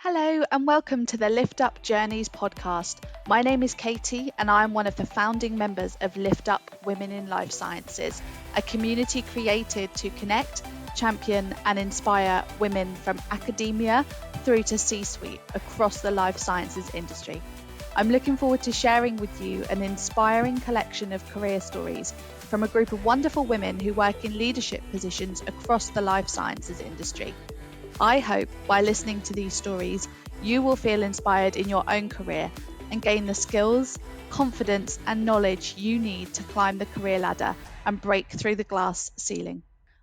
Hello and welcome to the Lift Up Journeys podcast. My name is Katie and I am one of the founding members of Lift Up Women in Life Sciences, a community created to connect, champion and inspire women from academia through to C-suite across the life sciences industry. I'm looking forward to sharing with you an inspiring collection of career stories from a group of wonderful women who work in leadership positions across the life sciences industry. I hope by listening to these stories, you will feel inspired in your own career and gain the skills, confidence, and knowledge you need to climb the career ladder and break through the glass ceiling.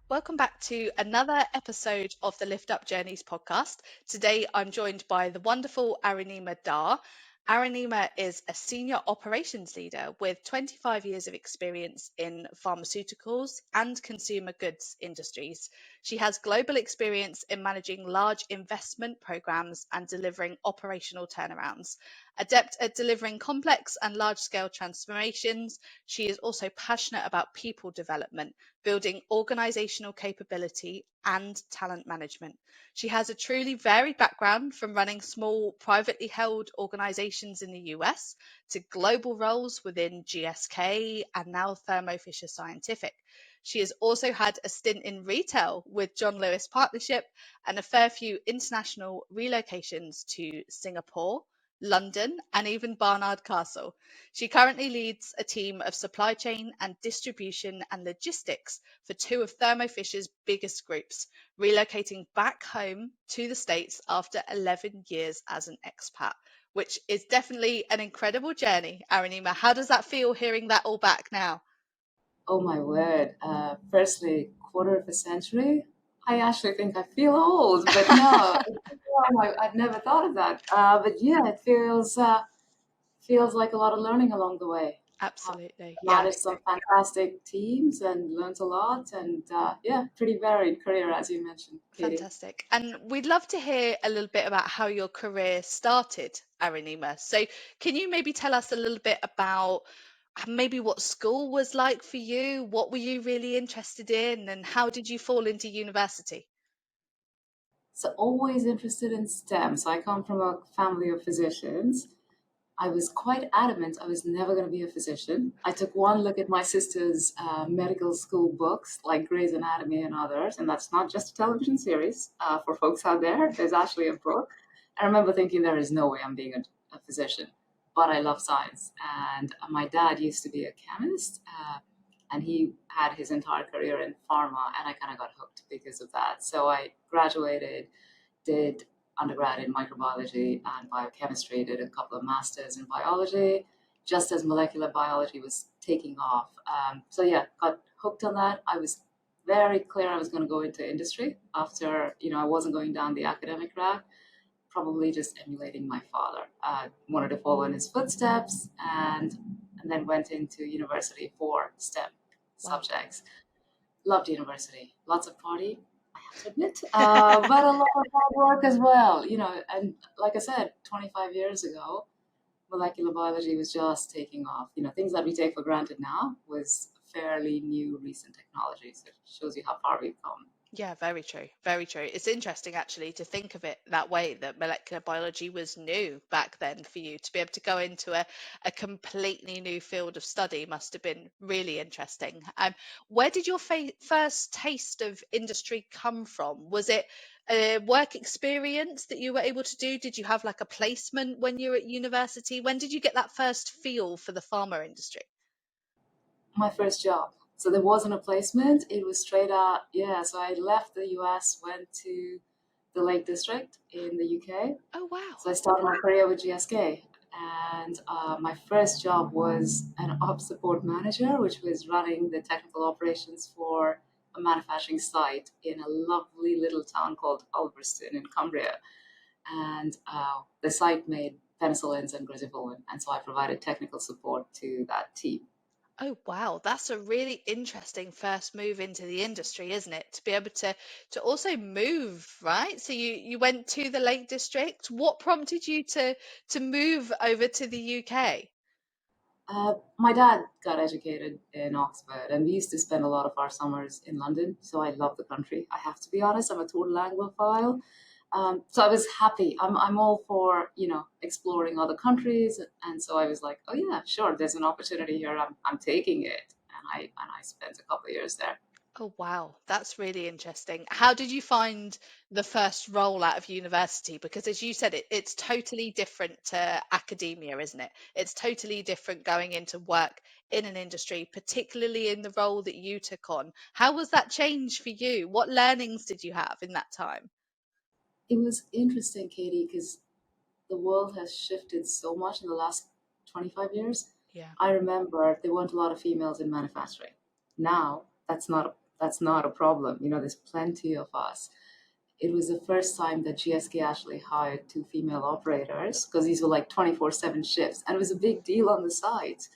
Welcome back to another episode of the Lift Up Journeys podcast. Today, I'm joined by the wonderful Arunima Dhar. Arunima is a senior operations leader with 25 years of experience in pharmaceuticals and consumer goods industries. She has global experience in managing large investment programs and delivering operational turnarounds. Adept at delivering complex and large-scale transformations, she is also passionate about people development, building organizational capability and talent management. She has a truly varied background from running small privately held organizations in the US to global roles within GSK and now Thermo Fisher Scientific. She has also had a stint in retail with John Lewis Partnership and a fair few international relocations to Singapore, London, and even Barnard Castle. She currently leads a team of supply chain and distribution and logistics for two of Thermo Fisher's biggest groups, relocating back home to the States after 11 years as an expat, which is definitely an incredible journey. Arunima, how does that feel hearing that all back now? Oh my word. Firstly, quarter of a century. I actually think I feel old, but no, I'd never thought of that. But yeah, it feels like a lot of learning along the way. Have Absolutely. Yeah. managed some fantastic teams and learned a lot, and yeah, pretty varied career as you mentioned, Katie. Fantastic. And we'd love to hear a little bit about how your career started, Arunima. So, can you maybe tell us a little bit about maybe what school was like for you? What were you really interested in? And how did you fall into university? So always interested in STEM. So I come from a family of physicians. I was quite adamant I was never going to be a physician. I took one look at my sister's medical school books, like Grey's Anatomy and others, and that's not just a television series. For folks out there, there's actually a book. I remember thinking there is no way I'm being a physician, but I love science. And my dad used to be a chemist, and he had his entire career in pharma, and I kind of got hooked because of that. So I graduated, did undergrad in microbiology and biochemistry, did a couple of masters in biology, just as molecular biology was taking off. So yeah, got hooked on that. I was very clear I was going to go into industry after, I wasn't going down the academic route, probably just emulating my father. Wanted to follow in his footsteps and then went into university for STEM Wow. subjects. Loved university, lots of party, I have to admit, but a lot of hard work as well. And like I said, 25 years ago, molecular biology was just taking off. Things that we take for granted now was fairly new, recent technology. So it shows you how far we've come. Yeah, very true. Very true. It's interesting actually to think of it that way, that molecular biology was new back then for you to be able to go into a completely new field of study must have been really interesting. Where did your first taste of industry come from? Was it a work experience that you were able to do? Did you have like a placement when you were at university? When did you get that first feel for the pharma industry? My first job. So there wasn't a placement. It was straight out. Yeah. So I left the US, went to the Lake District in the UK. Oh, wow. So I started my career with GSK. And my first job was an ops support manager, which was running the technical operations for a manufacturing site in a lovely little town called Ulverston in Cumbria. And the site made penicillins and grisibolin. And so I provided technical support to that team. Oh wow, that's a really interesting first move into the industry, isn't it? To be able to also move, right? So you went to the Lake District. What prompted you to move over to the UK? My dad got educated in Oxford, and we used to spend a lot of our summers in London. So I love the country. I have to be honest, I'm a total Anglophile. So I was happy. I'm all for, exploring other countries, and so I was like, oh yeah, sure. There's an opportunity here. I'm taking it, and I spent a couple of years there. Oh, wow. That's really interesting. How did you find the first role out of university? Because as you said, it's totally different to academia, isn't it? It's totally different going into work in an industry, particularly in the role that you took on. How was that change for you? What learnings did you have in that time? It was interesting, Katie, because the world has shifted so much in the last 25 years. Yeah. I remember there weren't a lot of females in manufacturing. Now that's not a problem. There's plenty of us. It was the first time that GSK actually hired two female operators because these were like 24/7 shifts, and it was a big deal on the site.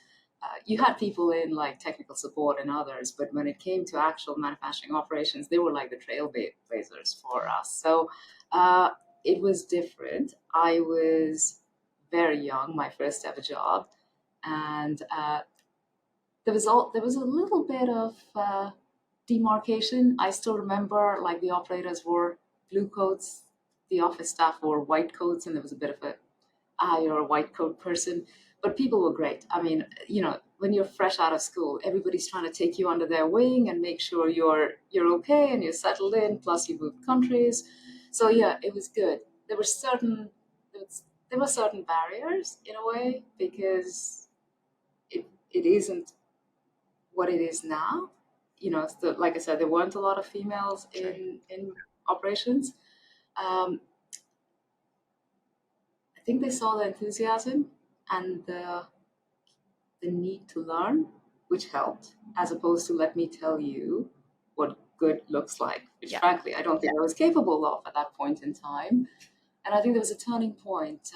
You had people in like technical support and others, but when it came to actual manufacturing operations, they were like the trailblazers for Yeah. us. So uh, it was different. I was very young, my first ever job, and there was a little bit of demarcation. I still remember like the operators wore blue coats, the office staff wore white coats, and there was a bit of a you're a white coat person. But people were great. I mean, when you're fresh out of school, everybody's trying to take you under their wing and make sure you're okay and you're settled in. Plus, you moved countries, so yeah, it was good. There were certain there, was, there were certain barriers in a way because it isn't what it is now. So like I said, there weren't a lot of females True. in operations. Um, I think they saw the enthusiasm and the need to learn, which helped, as opposed to let me tell you what good looks like, which Yeah. frankly I don't think I was capable of at that point in time. And I think there was a turning point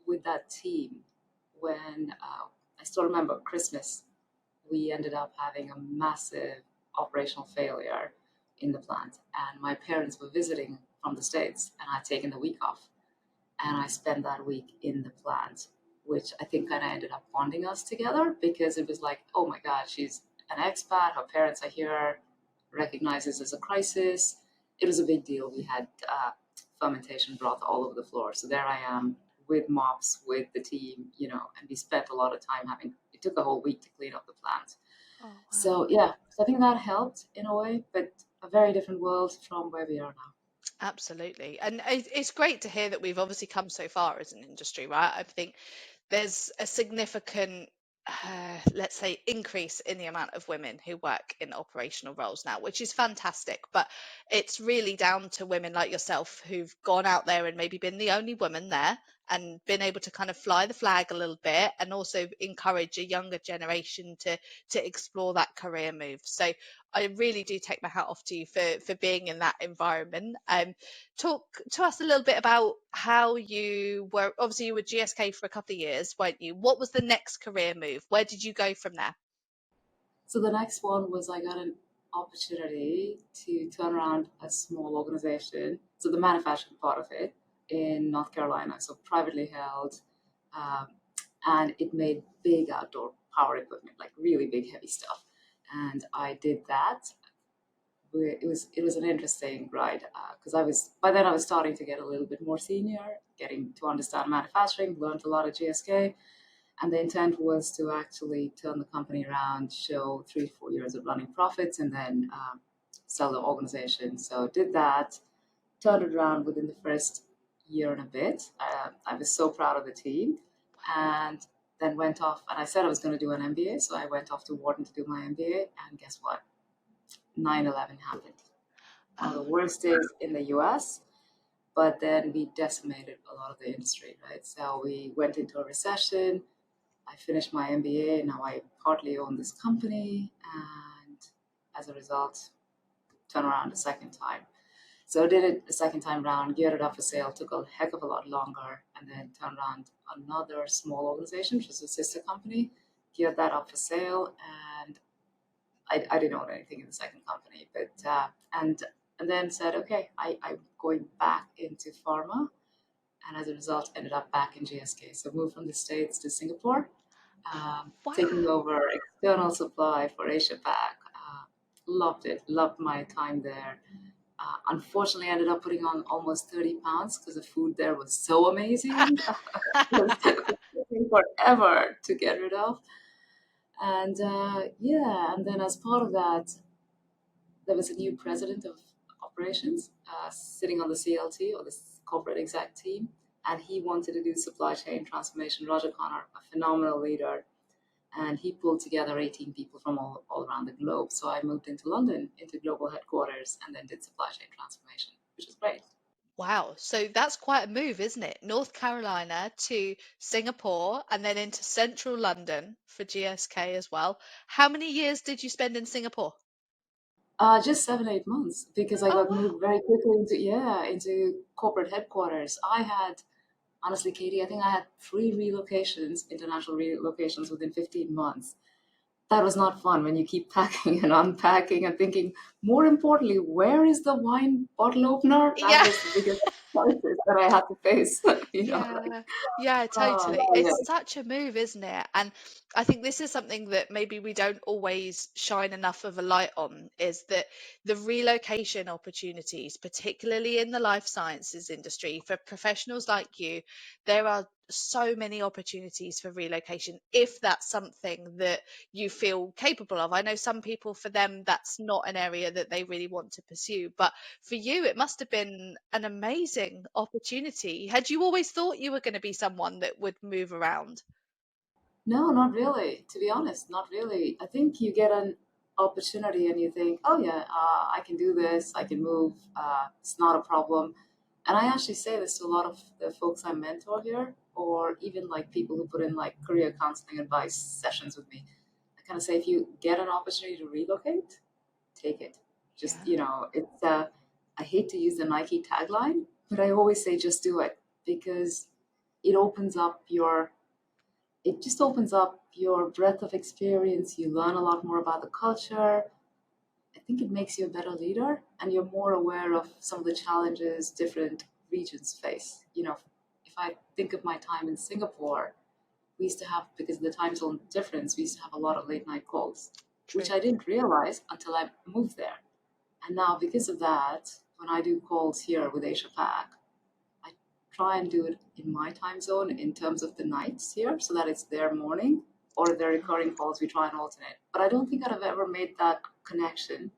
with that team when I still remember Christmas. We ended up having a massive operational failure in the plant, and my parents were visiting from the States, and I'd taken the week off and I spent that week in the plant, which I think kind of ended up bonding us together because it was like, oh my God, she's an expat. Her parents are here, recognizes as a crisis. It was a big deal. We had fermentation broth all over the floor. So there I am with mops, with the team, and we spent a lot of time it took a whole week to clean up the plant. Oh, wow. So yeah, so I think that helped in a way, but a very different world from where we are now. Absolutely. And it's great to hear that we've obviously come so far as an industry, right? I think there's a significant, let's say, increase in the amount of women who work in operational roles now, which is fantastic. But it's really down to women like yourself who've gone out there and maybe been the only woman there and been able to kind of fly the flag a little bit and also encourage a younger generation to explore that career move. So I really do take my hat off to you for being in that environment. Talk to us a little bit about how you were. Obviously, you were GSK for a couple of years, weren't you? What was the next career move? Where did you go from there? So the next one was I got an opportunity to turn around a small organization, so the manufacturing part of it in North Carolina, so privately held, um, and it made big outdoor power equipment, like really big heavy stuff. And I did that. It was an interesting ride because I was starting to get a little bit more senior, getting to understand manufacturing, learned a lot of GSK, and the intent was to actually turn the company around, show 3 4 years of running profits, and then sell the organization. So did that, turned it around within the first year and a bit. I was so proud of the team, and then went off. And I said I was going to do an MBA, so I went off to Wharton to do my MBA. And guess what? 9/11 happened. One of the Oh, worst days in the US, but then we decimated a lot of the industry, right? So we went into a recession. I finished my MBA. Now I partly own this company, and as a result, turn around a second time. So I did it a second time round, geared it up for sale, took a heck of a lot longer, and then turned around another small organization, which was a sister company, geared that up for sale, and I didn't own anything in the second company, but and then said, okay, I'm going back into pharma, and as a result, ended up back in GSK. So moved from the States to Singapore, taking wow. over external supply for Asia Pac. Loved it, loved my time there. Unfortunately, I ended up putting on almost 30 pounds because the food there was so amazing. It was taking forever to get rid of. And yeah, and then as part of that, there was a new president of operations sitting on the CLT or the corporate exec team, and he wanted to do supply chain transformation. Roger Connor, a phenomenal leader, and he pulled together 18 people from all around the globe. So I moved into London, into global headquarters, and then did supply chain transformation, which was great. Wow. So that's quite a move, isn't it? North Carolina to Singapore and then into central London for GSK as well. How many years did you spend in Singapore? Just 7, 8 months because I Oh, got wow. moved very quickly into corporate headquarters. I had honestly, Katie, I think I had 3 relocations, international relocations within 15 months. That was not fun when you keep packing and unpacking and thinking, more importantly, where is the wine bottle opener? That Yeah. was the biggest crisis that I had to face. Like, Yeah, yeah, oh, totally. yeah. It's such a move, isn't it? And I think this is something that maybe we don't always shine enough of a light on, is that the relocation opportunities, particularly in the life sciences industry, for professionals like you, there are so many opportunities for relocation if that's something that you feel capable of. I know some people, for them, that's not an area that they really want to pursue, but for you, it must have been an amazing opportunity. Had you always thought you were going to be someone that would move around? No, not really. To be honest, not really. I think you get an opportunity and you think, oh yeah, I can do this. I can move. It's not a problem. And I actually say this to a lot of the folks I mentor here, or even like people who put in like career counseling advice sessions with me. I kind of say, if you get an opportunity to relocate, take it. Just, Yeah. it's, I hate to use the Nike tagline, but I always say just do it because it opens up your it just opens up your breadth of experience. You learn a lot more about the culture. I think it makes you a better leader and you're more aware of some of the challenges different regions face. If I think of my time in Singapore, we used to have, because of the time zone difference, we used to have a lot of late night calls, which True. I didn't realize until I moved there. And now, because of that, when I do calls here with Asia Pac, I try and do it in my time zone in terms of the nights here so that it's their morning, or if they're recurring calls, we try and alternate. But I don't think I'd have ever made that connection.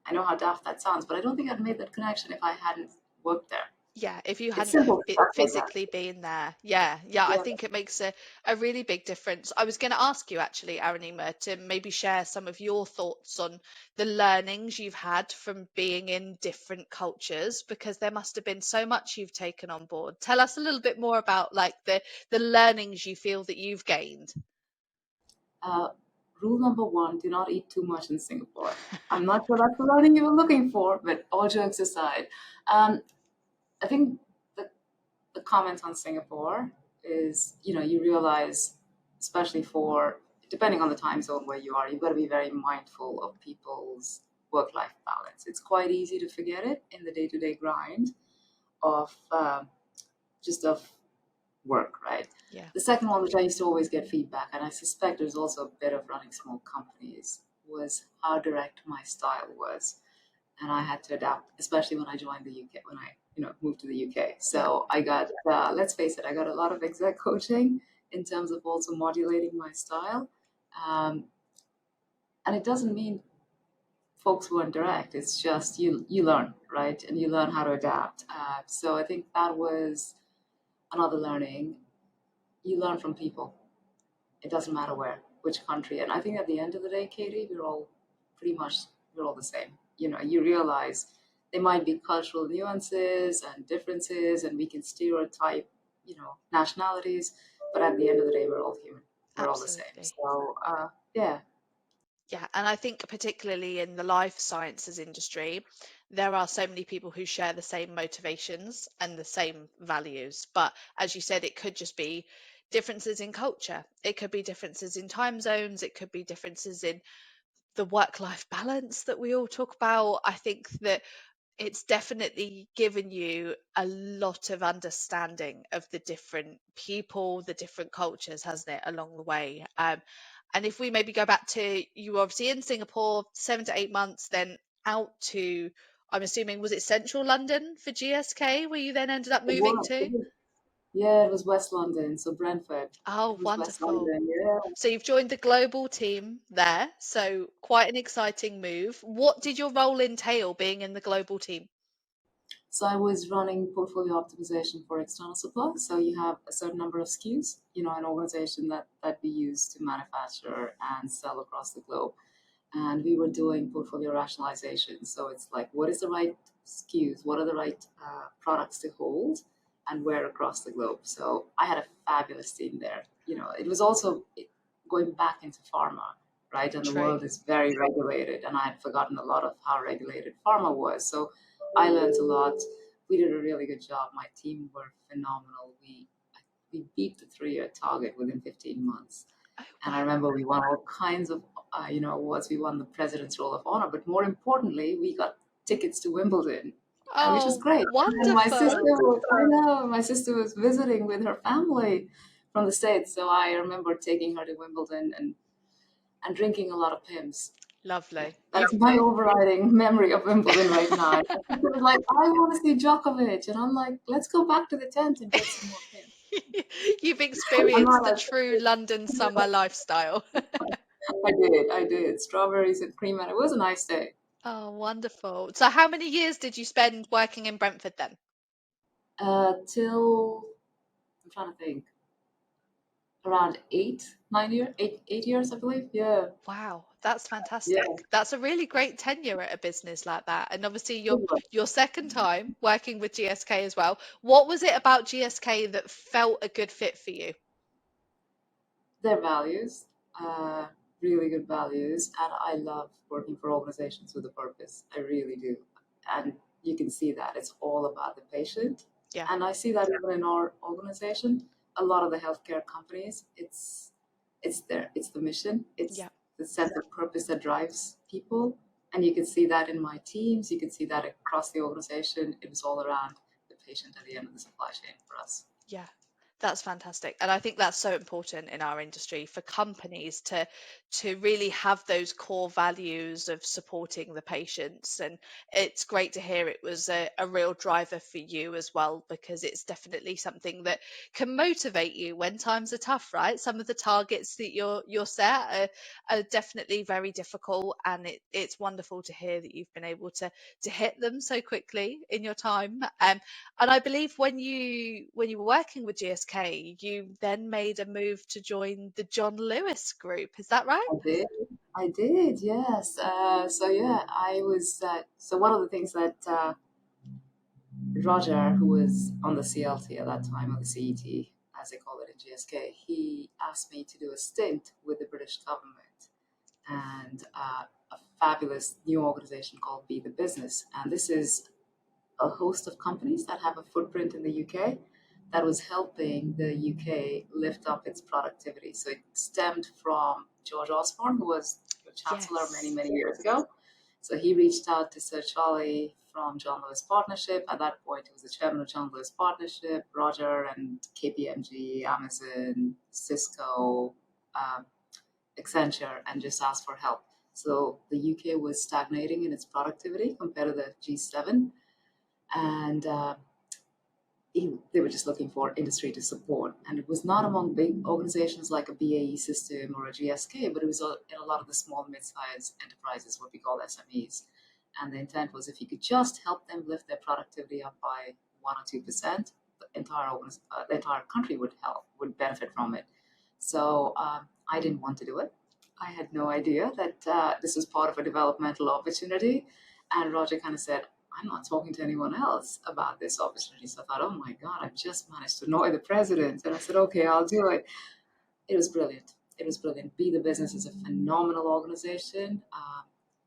I know how daft that sounds, but I don't think I'd made that connection if I hadn't worked there. Yeah, if you It's hadn't have simple stuff like that. physically been there. Yeah, yeah, I Yeah. think it makes a really big difference. I was going to ask you actually, Arunima, to maybe share some of your thoughts on the learnings you've had from being in different cultures, because there must have been so much you've taken on board. Tell us a little bit more about like the learnings you feel that you've gained. Uh, Rule number one, do not eat too much in Singapore. I'm not sure that's the learning you were looking for, but all jokes aside, I think the the comment on Singapore is, you realize, especially for depending on the time zone where you are, you've got to be very mindful of people's work-life balance. It's quite easy to forget it in the day-to-day grind of just of work, right? Yeah, The second one, which I used to always get feedback, and I suspect there's also a bit of running small companies, was how direct my style was, and I had to adapt, especially when I joined the UK, when I moved to the UK. yeah, So I got, let's face it, I got a lot of exec coaching in terms of also modulating my style, um, and it doesn't mean folks weren't direct. It's just you learn, right, and you learn how to adapt. So I think that was another learning. You learn from people. It doesn't matter where, which country, and I think at the end of the day, Katie, pretty much we're all the same. You realize there might be cultural nuances and differences, and we can stereotype, nationalities, but at the end of the day, we're all human. We're all the same. absolutely. So, yeah. Yeah, and I think particularly in the life sciences industry, there are so many people who share the same motivations and the same values. But as you said, it could just be differences in culture. It could be differences in time zones. It could be differences in the work-life balance that we all talk about. I think that it's definitely given you a lot of understanding of the different people, the different cultures, hasn't it, along the way? And if we maybe go back to, you were obviously in Singapore 7 to 8 months, then out to I'm assuming, was it central London for GSK where you then ended up It moving was. It to? was. Yeah, it was West London, so Brentford. Oh, It was West wonderful. London. Yeah. So you've joined the global team there, so quite an exciting move. What did your role entail being in the global team? So I was running portfolio optimization for external supply. So you have a certain number of SKUs, an organization that we use to manufacture and sell across the globe. And we were doing portfolio rationalization. So it's like, what is the right SKUs? What are the right products to hold and where across the globe? So I had a fabulous team there. It was also going back into pharma, right? And the True. world is very regulated, and I had forgotten a lot of how regulated pharma was. So I learned a lot. We did a really good job. My team were phenomenal. We beat the 3-year target within 15 months. Oh, And I wow. remember we won all kinds of, awards. We won the President's Roll of Honor, but more importantly, we got tickets to Wimbledon, which was Oh, great. And wonderful. I know, my sister was visiting with her family from the States, so I remember taking her to Wimbledon and drinking a lot of Pimm's. Yeah, Lovely. that's my overriding memory of Wimbledon right now. My sister was like, I want to see Djokovic, and I'm like, let's go back to the tent and get some more Pimm's. You've I'm experienced not the a true London summer lifestyle. I did. Strawberries and cream, and it was a nice day. Oh, wonderful. So how many years did you spend working in Brentford then? Till I'm trying to think, around 8, 9 years, 8 years, I believe. Yeah, Wow, that's yeah. fantastic. That's a really great tenure at a business like that. And obviously It was. your second time working with GSK as well. What was it about GSK that felt a good fit for you? Their values, uh, really good values, and I love working for organizations with a purpose. I really do, and you can see that it's all about the patient, Yeah, and I see that even in our organization. A lot of the healthcare companies, it's the mission, it's yeah. the sense of purpose that drives people, and you can see that in my teams. You can see that across the organization. It was all around the patient at the end of the supply chain for us. Yeah, that's fantastic. And I think that's so important in our industry for companies to really have those core values of supporting the patients. And it's great to hear it was a real driver for you as well, because it's definitely something that can motivate you when times are tough, right? Some of the targets that you're set are definitely very difficult, and it's wonderful to hear that you've been able to hit them so quickly in your time. And I believe when you were working with GSK, you then made a move to join the John Lewis Group. Is that right? I did. I did, yes. So yeah, I was. So one of the things that Roger, who was on the CLT at that time, or the CET, as they call it in GSK, he asked me to do a stint with the British government and a fabulous new organization called Be the Business. And this is a host of companies that have a footprint in the UK that was helping the UK lift up its productivity. So it stemmed from George Osborne, who was the Chancellor many, Yes. many years ago. So he reached out to Sir Charlie from John Lewis Partnership. At that point, he was the chairman of John Lewis Partnership, Roger and KPMG, Amazon, Cisco, um, Accenture, and just asked for help. So the UK was stagnating in its productivity compared to the G7, and they were just looking for industry to support. And it was not among big organizations like a BAE system or a GSK, but it was in a lot of the small, mid-sized enterprises, what we call SMEs. And the intent was if you could just help them lift their productivity up by 1 or 2%, the entire country would benefit from it. So I didn't want to do it. I had no idea that this was part of a developmental opportunity. And Roger kind of said, I'm not talking to anyone else about this opportunity. So I thought, oh my God, I've just managed to annoy the president. And I said, okay, I'll do it. It was brilliant. It was brilliant. Be the Business is a phenomenal organization.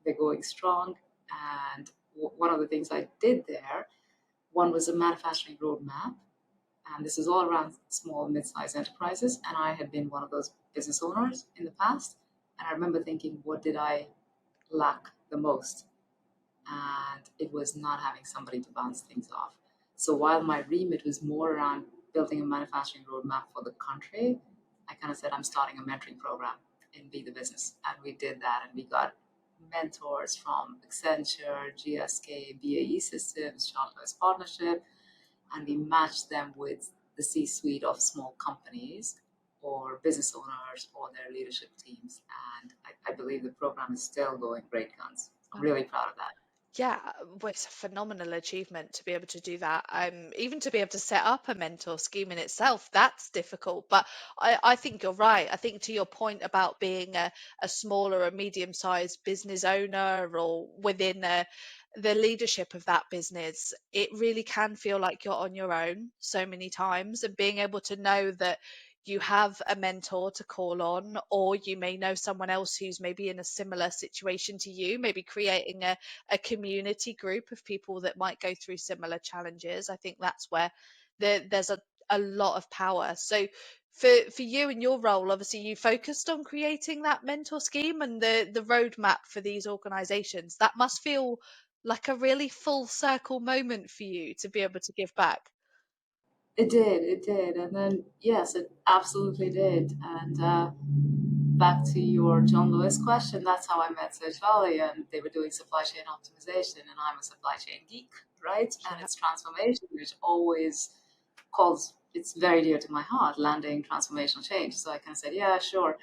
They're going strong. And one of the things I did there, one was a manufacturing roadmap. And this is all around small and mid-sized enterprises. And I had been one of those business owners in the past. And I remember thinking, what did I lack the most? And it was not having somebody to bounce things off. So while my remit was more around building a manufacturing roadmap for the country, I kind of said, I'm starting a mentoring program in Be the Business. And we did that, and we got mentors from Accenture, GSK, BAE Systems, John Lewis Partnership, and we match them with the C-suite of small companies or business owners or their leadership teams. And I believe the program is still going great guns. I'm really proud of that. Yeah, well, it's a phenomenal achievement to be able to do that. Even to be able to set up a mentor scheme in itself, that's difficult. But I think you're right. I think to your point about being a small or a medium-sized business owner or within the leadership of that business, it really can feel like you're on your own so many times. And being able to know that you have a mentor to call on, or you may know someone else who's maybe in a similar situation to you, maybe creating a community group of people that might go through similar challenges. I think that's where there's a lot of power. So for you and your role, obviously you focused on creating that mentor scheme and the roadmap for these organizations. That must feel like a really full circle moment for you to be able to give back. It did. And then, yes, it absolutely did. And back to your John Lewis question, that's how I met Serge Valley, and they were doing supply chain optimization, and I'm a supply chain geek, right? And Yeah, it's transformation, which always calls, it's very dear to my heart, landing transformational change. So I kind of said, yeah, sure.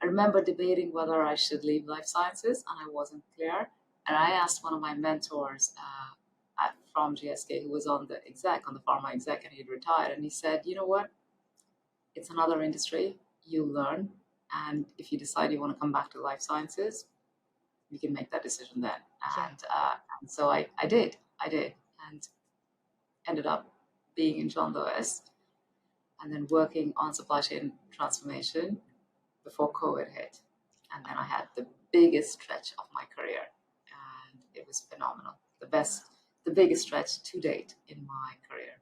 I remember debating whether I should leave life sciences, and I wasn't clear. And I asked one of my mentors from GSK, who was on the pharma exec, and he'd retired, and he said, you know what? It's another industry. You learn, and if you decide you want to come back to life sciences, you can make that decision then. yeah. And so I did, and ended up being in John Lewis, and then working on supply chain transformation before COVID hit, and then I had the biggest stretch of my career, and it was phenomenal. The biggest stretch to date in my career.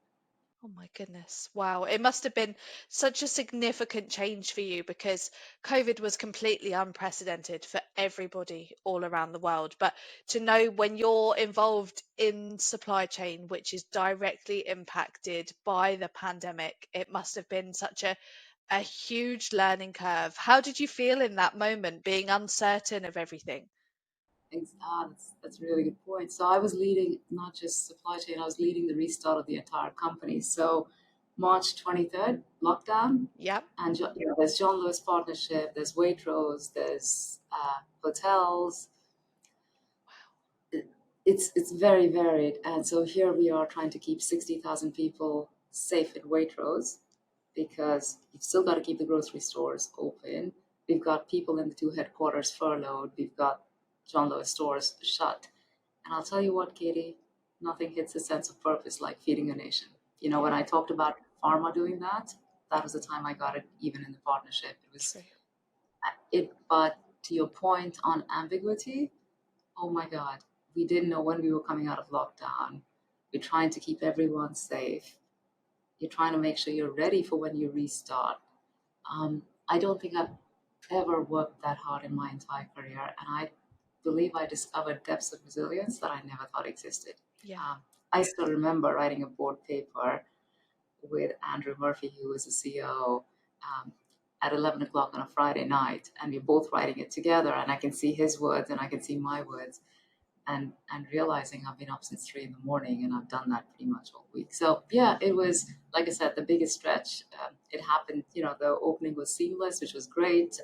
Oh my goodness. Wow. It must have been such a significant change for you because COVID was completely unprecedented for everybody all around the world. But to know when you're involved in supply chain, which is directly impacted by the pandemic, it must have been such a huge learning curve. How did you feel in that moment, being uncertain of everything? That's a really good point. So I was leading not just supply chain, I was leading the restart of the entire company. So March 23rd, lockdown, Yep. and there's John Lewis Partnership, there's Waitrose, there's hotels. It's very varied. And so here we are trying to keep 60,000 people safe in Waitrose because you've still got to keep the grocery stores open. We've got people in the two headquarters furloughed. We've got John Lewis stores shut. And I'll tell you what, Katie, nothing hits a sense of purpose like feeding a nation. You know, when Yeah. I talked about pharma doing that, that was the time I got it, even in the partnership. True. But to your point on ambiguity, oh my God, we didn't know when we were coming out of lockdown. We're trying to keep everyone safe. You're trying to make sure you're ready for when you restart. I don't think I've ever worked that hard in my entire career, and I believe I discovered depths of resilience that I never thought existed. Yeah. Um, I still remember writing a board paper with Andrew Murphy, who was the CEO, at 11 o'clock on a Friday night, and we're both writing it together, and I can see his words and I can see my words, and realizing I've been up since 3 in the morning, and I've done that pretty much all week. So yeah, it was, like I said, the biggest stretch. It happened, the opening was seamless, which was great.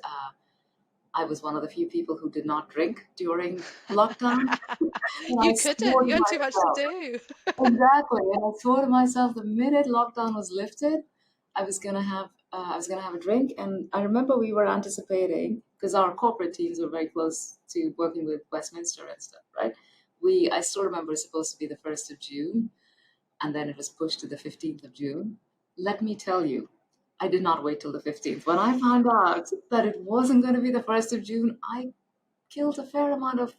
I was one of the few people who did not drink during lockdown. And I You couldn't. swore to You had too much to myself, do. exactly, and I swore to myself the minute lockdown was lifted, I was gonna have a drink. And I remember we were anticipating, because our corporate teams were very close to working with Westminster and stuff, right? I still remember it's supposed to be the 1st of June, and then it was pushed to the 15th of June. Let me tell you, I did not wait till the 15th. When I found out that it wasn't going to be the 1st of June, I killed a fair amount of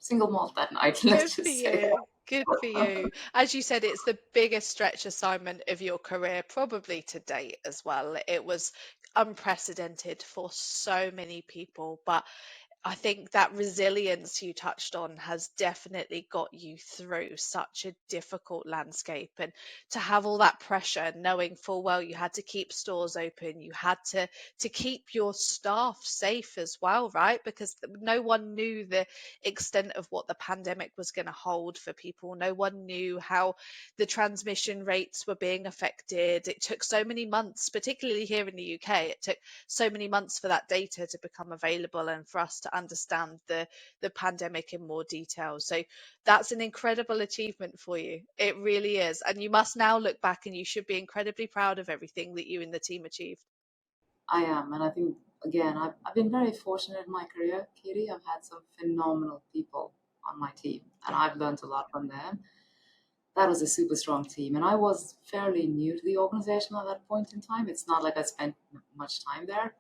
single malt that night. Good Let's for just say you. Good for that. you. As you said, it's the biggest stretch assignment of your career, probably to date as well. It was unprecedented for so many people, but I think that resilience you touched on has definitely got you through such a difficult landscape. And to have all that pressure, knowing full well you had to keep stores open, you had to keep your staff safe as well, right? Because no one knew the extent of what the pandemic was going to hold for people. No one knew how the transmission rates were being affected. It took so many months, particularly here in the UK, it took so many months for that data to become available and for us to understand the pandemic in more detail. So that's an incredible achievement for you. It really is. And you must now look back and you should be incredibly proud of everything that you and the team achieved. I am, and I think again, I've been very fortunate in my career, Katie. I've had some phenomenal people on my team, and Yeah. I've learned a lot from them. That was a super strong team, and I was fairly new to the organization at that point in time. It's not like I spent much time there,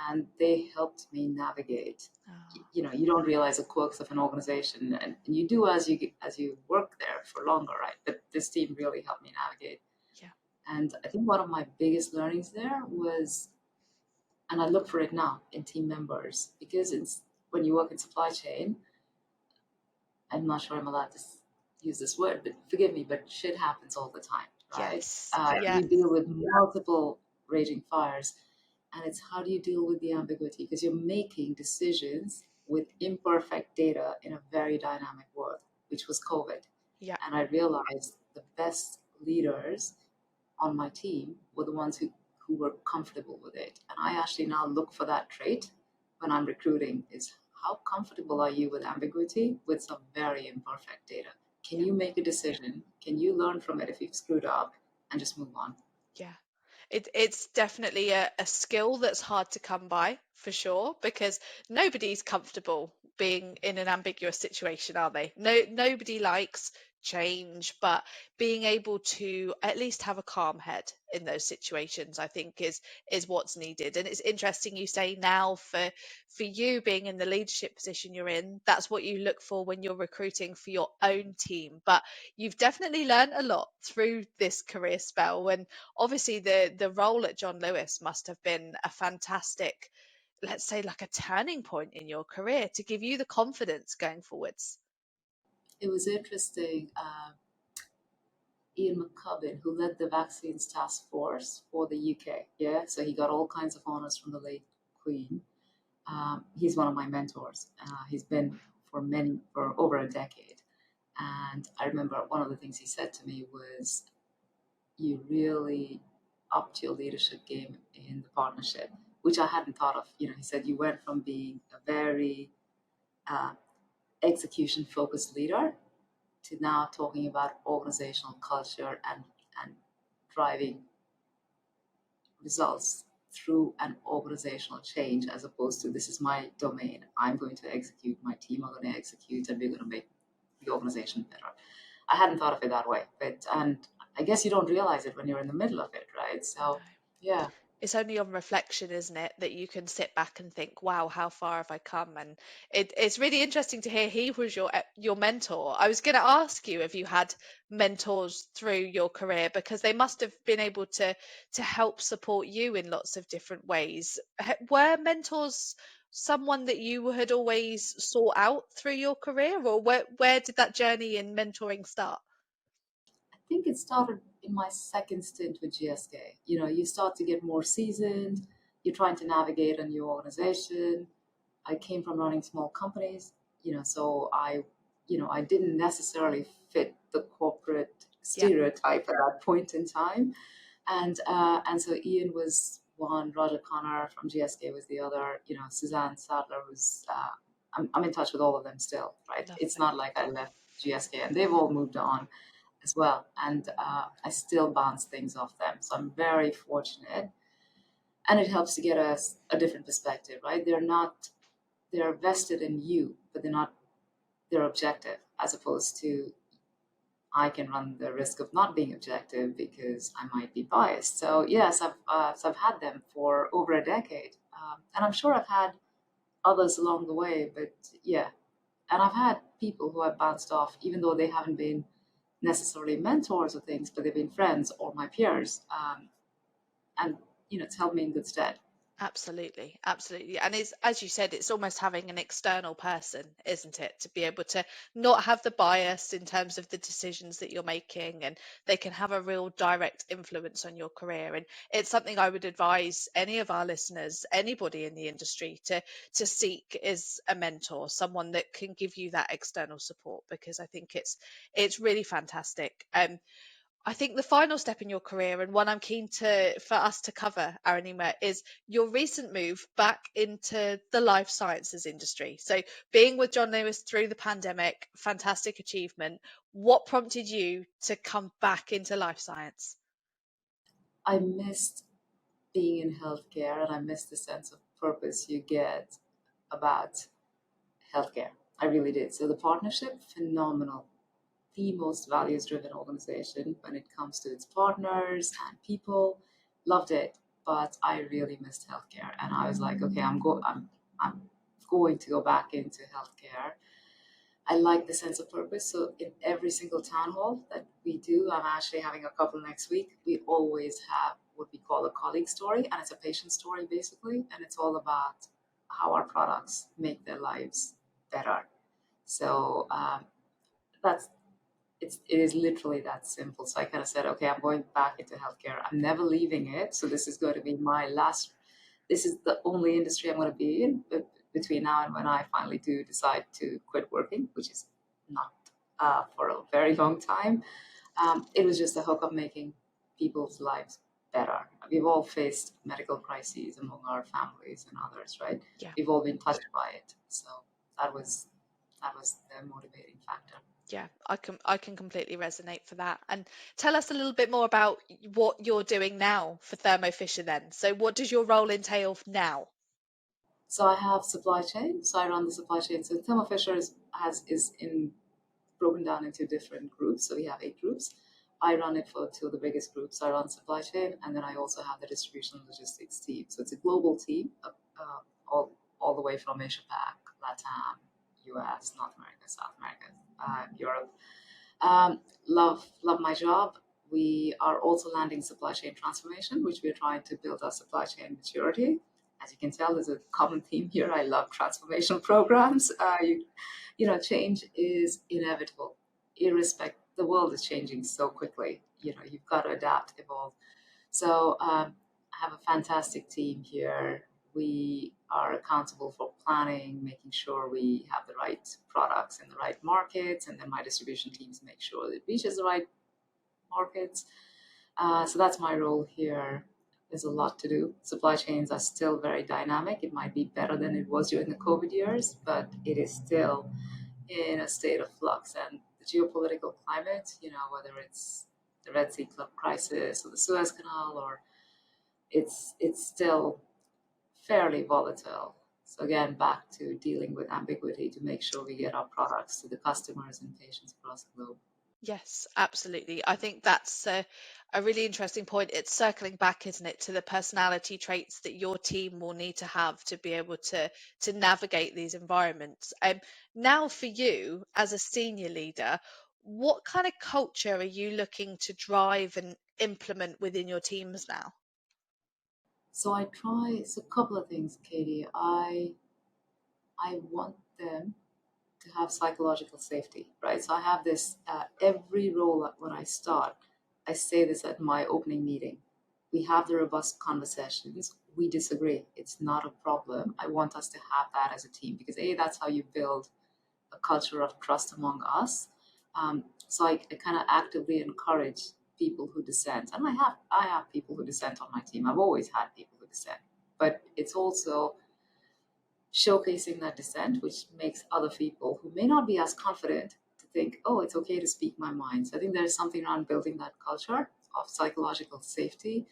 and they helped me navigate. Oh, You know, you don't realize the quirks of an organization, and you do as you work there for longer, right? But this team really helped me navigate. yeah. And I think one of my biggest learnings there was, and I look for it now in team members, because it's when you work in supply chain, I'm not sure I'm allowed to use this word, but forgive me, but shit happens all the time, right? Yes. Yeah. You deal with multiple raging fires, and it's how do you deal with the ambiguity? Because you're making decisions with imperfect data in a very dynamic world, which was COVID. Yeah. And I realized the best leaders on my team were the ones who were comfortable with it. And I actually now look for that trait when I'm recruiting is how comfortable are you with ambiguity with some very imperfect data? Can Yeah. you make a decision? Can you learn from it if you've screwed up and just move on? Yeah. It's definitely a skill that's hard to come by for sure, because nobody's comfortable being in an ambiguous situation, are they? Nobody likes change, but being able to at least have a calm head in those situations, I think is what's needed. And it's interesting you say now for you being in the leadership position you're in, that's what you look for when you're recruiting for your own team. But you've definitely learned a lot through this career spell, and obviously the role at John Lewis must have been a fantastic, let's say, like a turning point in your career to give you the confidence going forwards. It was interesting. Ian McCubbin, who led the vaccines task force for the UK, yeah, so he got all kinds of honors from the late Queen. He's one of my mentors. He's been for over a decade. And I remember one of the things he said to me was, you really upped your leadership game in the partnership, which I hadn't thought of. You know, he said you went from being a very uh, execution focused leader to now talking about organizational culture and driving results through an organizational change, as opposed to this is my domain. I'm going to execute, my team are going to execute, and we're going to make the organization better. I hadn't thought of it that way, but and I guess you don't realize it when you're in the middle of it, right? No. So yeah, It's only on reflection, isn't it, that you can sit back and think, wow, how far have I come? And it's really interesting to hear he was your mentor. I was going to ask you if you had mentors through your career, because they must have been able to help support you in lots of different ways. Were mentors someone that you had always sought out through your career, or where did that journey in mentoring start? I think it started in my second stint with GSK. You know, you start to get more seasoned. You're trying to navigate a new organization. I came from running small companies, you know, so I didn't necessarily fit the corporate Yeah, stereotype at that point in time. And so Ian was one, Roger Connor from GSK was the other, you know, Suzanne Sadler was. I'm in touch with all of them still, right? It's lovely. not like I left GSK and they've all moved on as well, and I still bounce things off them. So I'm very fortunate, and it helps to get a different perspective, right? They're vested in you, but they're objective, as opposed to I can run the risk of not being objective because I might be biased. So yes, I've had them for over a decade, and I'm sure I've had others along the way. But yeah, and I've had people who I've bounced off, even though they haven't been necessarily mentors or things, but they've been friends or my peers, and you know, it's held me in good stead. Absolutely, absolutely. And it's, as you said, it's almost having an external person, isn't it, to be able to not have the bias in terms of the decisions that you're making, and they can have a real direct influence on your career. And it's something I would advise any of our listeners, anybody in the industry, to seek is a mentor, someone that can give you that external support, because I think it's really fantastic. I think the final step in your career, and one I'm keen to for us to cover, Arunima, is your recent move back into the life sciences industry. So, being with John Lewis through the pandemic, fantastic achievement. What prompted you to come back into life science? I missed being in healthcare and I missed the sense of purpose you get about healthcare. I really did. So the partnership, phenomenal. The most values driven organization when it comes to its partners and people. Loved it. But I really missed healthcare. And I was like, okay, I'm going to go back into healthcare. I like the sense of purpose. So in every single town hall that we do, I'm actually having a couple next week. We always have what we call a colleague story, and it's a patient story basically, and it's all about how our products make their lives better. So that's it is literally that simple. So I kind of said, okay, I'm going back into healthcare. I'm never leaving it. So this is going to be my last. This is the only industry I'm going to be in between now and when I finally do decide to quit working, which is not for a very long time. It was just a hook of making people's lives better. We've all faced medical crises among our families and others, right? Yeah. We've all been touched by it. So that was that was the motivating factor. Yeah, I can completely resonate for that. And tell us a little bit more about what you're doing now for Thermo Fisher then. So what does your role entail now? So I have supply chain. So I run the supply chain. So Thermo Fisher is in broken down into different groups. So we have 8 groups. I run it for 2 of the biggest groups. I run supply chain, and then I also have the distribution and logistics team. So it's a global team, all the way from Asia Pac, Latam, US, North America, South America, Europe. Love my job. We are also landing supply chain transformation, which we're trying to build our supply chain maturity. As you can tell, there's a common theme here. I love transformation programs. Change is inevitable, irrespective. The world is changing so quickly. You've got to adapt, evolve. So I have a fantastic team here. We are accountable for planning, making sure we have the right products in the right markets, and then my distribution teams make sure it reaches the right markets. So that's my role here. There's a lot to do. Supply chains are still very dynamic. It might be better than it was during the COVID years, but it is still in a state of flux. And the geopolitical climate, whether it's the Red Sea crisis or the Suez Canal, or it's still fairly volatile. So again, back to dealing with ambiguity to make sure we get our products to the customers and patients across the globe. Yes, absolutely. I think that's a really interesting point. It's circling back, isn't it, to the personality traits that your team will need to have to be able to navigate these environments. Now, for you as a senior leader, what kind of culture are you looking to drive and implement within your teams now? So it's a couple of things, Katie. I want them to have psychological safety, right? So I have this every role when I start. I say this at my opening meeting. We have the robust conversations. We disagree. It's not a problem. I want us to have that as a team because that's how you build a culture of trust among us. So I kind of actively encourage people who dissent, and I have people who dissent on my team. I've always had people who dissent, but it's also showcasing that dissent, which makes other people who may not be as confident to think, oh, it's okay to speak my mind. So I think there's something around building that culture of psychological safety.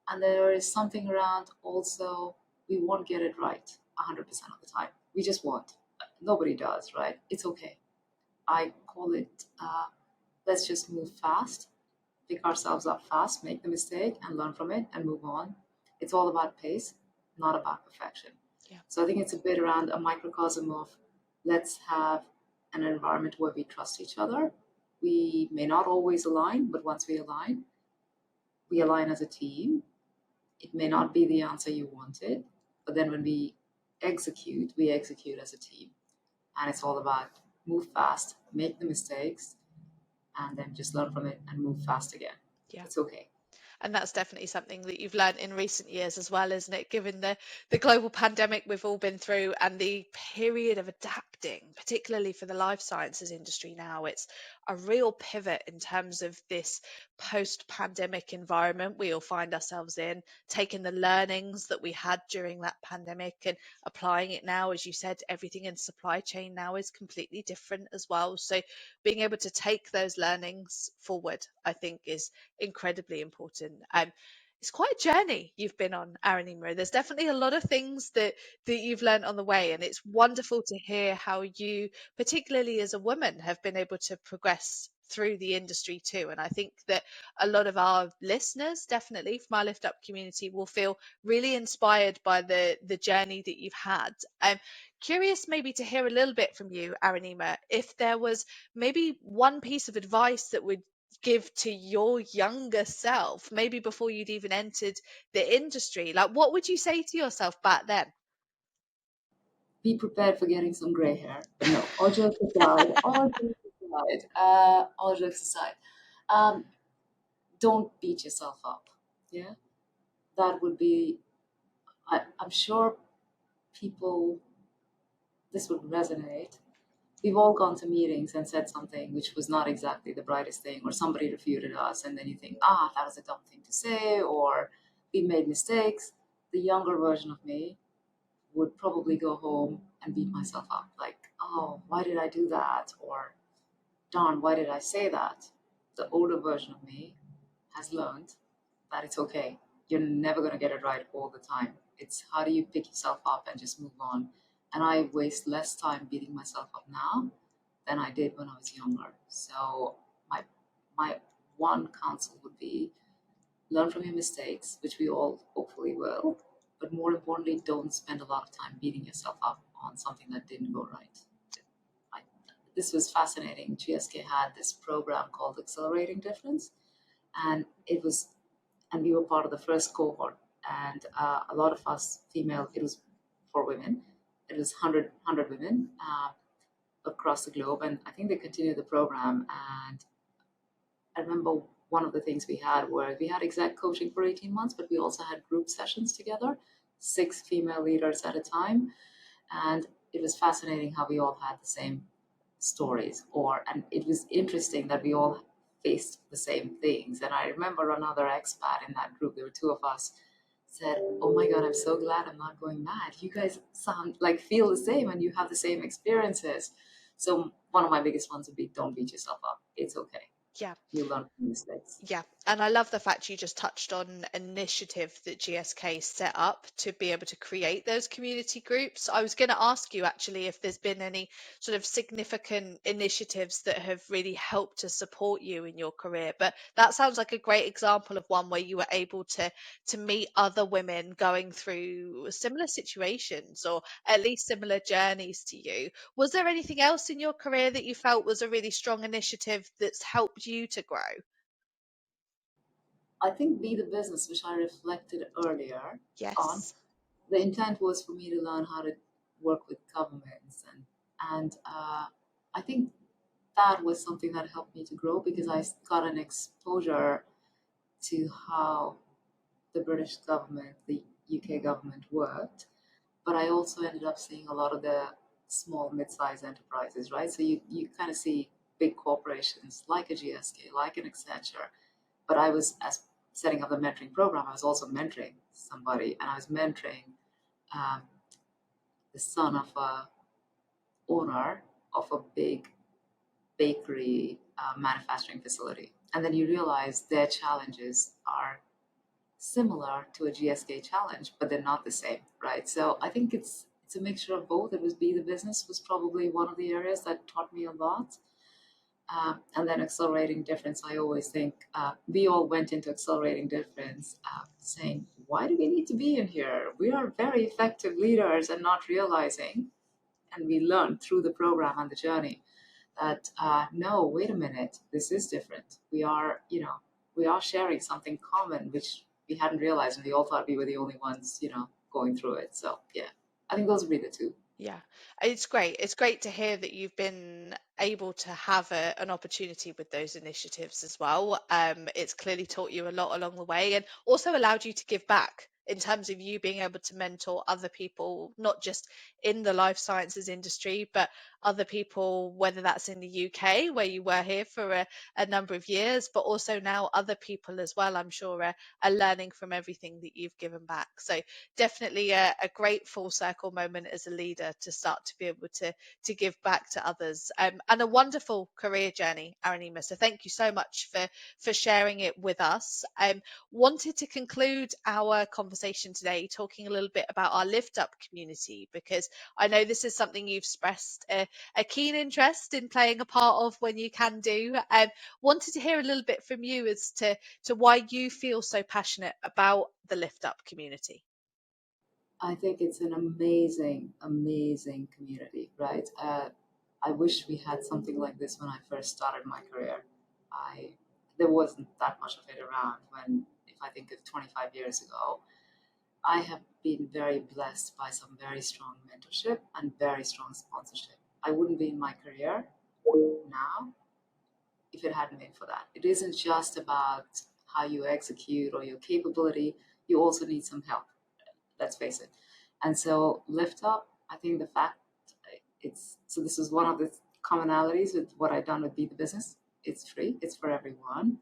And there is something around also, we won't get it right 100% of the time. We just won't. Nobody does, right? It's okay. I call it, let's just move fast, pick ourselves up fast, make the mistake and learn from it and move on. It's all about pace, not about perfection. Yeah. So I think it's a bit around a microcosm of let's have an environment where we trust each other. We may not always align, but once we align as a team. It may not be the answer you wanted, But then when we execute as a team. And it's all about move fast, make the mistakes, and then just learn from it and move fast again. Yeah. It's okay. And that's definitely something that you've learned in recent years as well, isn't it? Given the global pandemic we've all been through and the period of adapting, particularly for the life sciences industry now, it's a real pivot in terms of this post-pandemic environment we all find ourselves in, taking the learnings that we had during that pandemic and applying it now. As you said, everything in supply chain now is completely different as well. So being able to take those learnings forward, I think, is incredibly important. It's quite a journey you've been on, Arunima. There's definitely a lot of things that you've learned on the way, and it's wonderful to hear how you, particularly as a woman, have been able to progress through the industry too. And I think that a lot of our listeners, definitely from our Lift Up community, will feel really inspired by the journey that you've had. I'm curious maybe to hear a little bit from you, Arunima, if there was maybe one piece of advice that would give to your younger self, maybe before you'd even entered the industry? Like, what would you say to yourself back then? Be prepared for getting some gray hair. But no, all jokes aside, all jokes aside, um, don't beat yourself up. Yeah, that would be. I'm sure people this would resonate. We've all gone to meetings and said something which was not exactly the brightest thing, or somebody refuted us, and then you think, that was a dumb thing to say, or we made mistakes. The younger version of me would probably go home and beat myself up, like, oh, why did I do that? Or, darn, why did I say that? The older version of me has learned that it's okay. You're never going to get it right all the time. It's how do you pick yourself up and just move on. And I waste less time beating myself up now than I did when I was younger. So my one counsel would be learn from your mistakes, which we all hopefully will. But more importantly, don't spend a lot of time beating yourself up on something that didn't go right. I, this was fascinating. GSK had this program called Accelerating Difference, and we were part of the first cohort. And a lot of us female, it was for women. It was 100 women across the globe, and I think they continued the program. And I remember one of the things we had were we had exec coaching for 18 months, but we also had group sessions together, 6 female leaders at a time. And it was fascinating how we all had the same stories, and it was interesting that we all faced the same things. And I remember another expat in that group, there were 2 of us, said, oh my God, I'm so glad I'm not going mad. You guys sound like feel the same and you have the same experiences. So one of my biggest ones would be don't beat yourself up. It's okay. Yeah. You learn from mistakes. Yeah, and I love the fact you just touched on an initiative that GSK set up to be able to create those community groups. I was going to ask you actually if there's been any sort of significant initiatives that have really helped to support you in your career, but that sounds like a great example of one where you were able to meet other women going through similar situations or at least similar journeys to you. Was there anything else in your career that you felt was a really strong initiative that's helped you to grow? I think be the business, which I reflected earlier on. Yes. The intent was for me to learn how to work with governments, and I think that was something that helped me to grow because I got an exposure to how the British government, the UK government worked. But I also ended up seeing a lot of the small, mid-sized enterprises, right? So you kind of see big corporations like a GSK, like an Accenture. But I was, as setting up the mentoring program, I was also mentoring somebody, and I was mentoring um, the son of a owner of a big bakery manufacturing facility. And then you realize their challenges are similar to a GSK challenge, but they're not the same, right? So I think it's a mixture of both. It was be the business was probably one of the areas that taught me a lot. And then accelerating difference, I always think we all went into accelerating difference saying, why do we need to be in here? We are very effective leaders and not realizing, and we learned through the program and the journey that no, wait a minute, this is different. We are sharing something common, which we hadn't realized, and we all thought we were the only ones, going through it. So yeah, I think those would be the two. Yeah, it's great. It's great to hear that you've been able to have an opportunity with those initiatives as well. It's clearly taught you a lot along the way and also allowed you to give back in terms of you being able to mentor other people, not just in the life sciences industry, but other people, whether that's in the UK, where you were here for a number of years, but also now other people as well, I'm sure, are learning from everything that you've given back. So definitely a great full circle moment as a leader to start to be able to give back to others, and a wonderful career journey, Arunima. So thank you so much for sharing it with us. Wanted to conclude our conversation today talking a little bit about our Lift Up community, because I know this is something you've expressed a keen interest in playing a part of when you can do. Wanted to hear a little bit from you as to why you feel so passionate about the Lift Up community. I think it's an amazing, amazing community, right? I wish we had something like this when I first started my career. I There wasn't that much of it around when, if I think of 25 years ago, I have been very blessed by some very strong mentorship and very strong sponsorship. I wouldn't be in my career now if it hadn't been for that. It isn't just about how you execute or your capability, you also need some help, let's face it. And so lift up, I think the fact it's so this is one of the commonalities with what I've done with Be the Business. It's free, it's for everyone.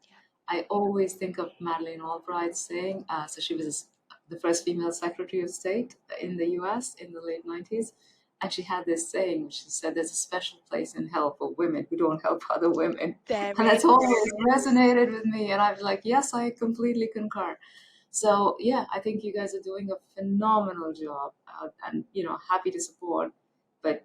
I always think of Madeleine Albright saying, so she was the first female Secretary of State in the US in the late 90s. And she had this saying, she said, there's a special place in hell for women who don't help other women. There And is. that's always resonated with me. And I was like, yes, I completely concur. So yeah, I think you guys are doing a phenomenal job, and happy to support. But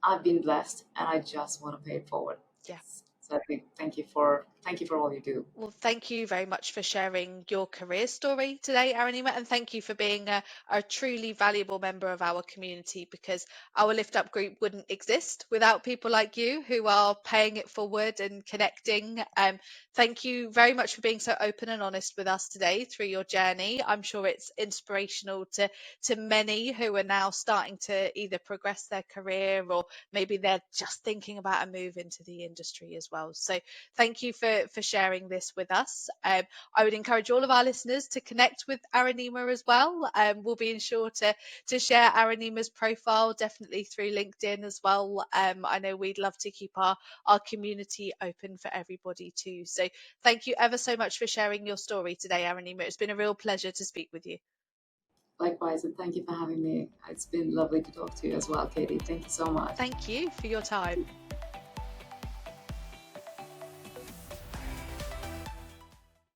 I've been blessed, and I just want to pay it forward. Yeah. So I think thank you for all you do. Well, thank you very much for sharing your career story today, Aranima, and thank you for being a truly valuable member of our community, because our Lift Up group wouldn't exist without people like you who are paying it forward and connecting. Thank you very much for being so open and honest with us today through your journey. I'm sure it's inspirational to many who are now starting to either progress their career or maybe they're just thinking about a move into the industry as well. So thank you for sharing this with us. I would encourage all of our listeners to connect with Aranima as well. We'll be sure to share Aranima's profile definitely through LinkedIn as well. I know we'd love to keep our community open for everybody too. So thank you ever so much for sharing your story today, Aranima. It's been a real pleasure to speak with you. Likewise, and thank you for having me. It's been lovely to talk to you as well, Katie. Thank you so much. Thank you for your time.